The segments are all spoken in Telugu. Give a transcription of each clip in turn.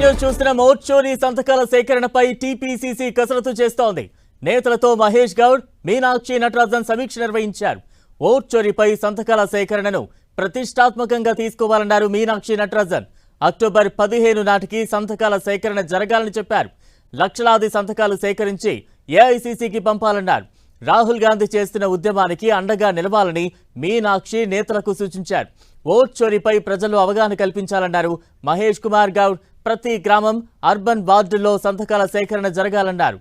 ఎక్కడ చూసిన ఓట్ చోరీ సంతకాల సేకరణపై టీపీసీసీ కసరత్తు చేస్తోంది. నేతలతో మహేష్ గౌడ్, మీనాక్షి నటరాజన్ సమీక్ష నిర్వహించారు. ఓట్ చోరీపై సంతకాల సేకరణను ప్రతిష్టాత్మకంగా తీసుకోవాలన్నారు మీనాక్షి నటరాజన్. అక్టోబర్ 15 నాటికి సంతకాల సేకరణ జరగాలని చెప్పారు. లక్షలాది సంతకాలు సేకరించి ఏఐసీసీకి పంపాలన్నారు. రాహుల్ గాంధీ చేస్తున్న ఉద్యమానికి అండగా నిలవాలని మీనాక్షి నేతలకు సూచించారు. ఓట్ చోరీపై ప్రజల్లో అవగాహన కల్పించాలన్నారు మహేష్ కుమార్ గౌడ్. ప్రతి గ్రామం, అర్బన్ వార్డుల్లో సంతకాల సేకరణ జరగాలన్నారు.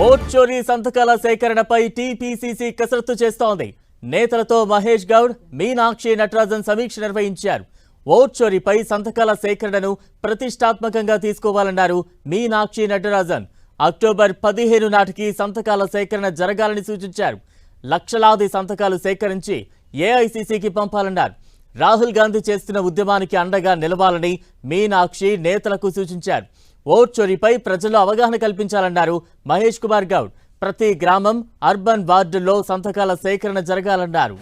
ఓట్ చోరీ సంతకాల సేకరణపై టీపీసీసీ కసరత్తు చేస్తోంది. నేతలతో మహేష్ గౌడ్, మీనాక్షి నటరాజన్ సమీక్ష నిర్వహించారు. ఓట్ చోరీపై సంతకాల సేకరణను ప్రతిష్టాత్మకంగా తీసుకోవాలన్నారు మీనాక్షి నటరాజన్. అక్టోబర్ 15 నాటికి సంతకాల సేకరణ జరగాలని సూచించారు. లక్షలాది సంతకాలు సేకరించి ఏఐసీసీకి పంపాలన్నారు. రాహుల్ గాంధీ చేస్తున్న ఉద్యమానికి అండగా నిలవాలని మీనాక్షి నేతలకు సూచించారు. ఓట్ చోరీపై ప్రజల్లో అవగాహన కల్పించాలన్నారు మహేష్ కుమార్ గౌడ్. ప్రతి గ్రామం, అర్బన్ వార్డుల్లో సంతకాల సేకరణ జరగాలన్నారు.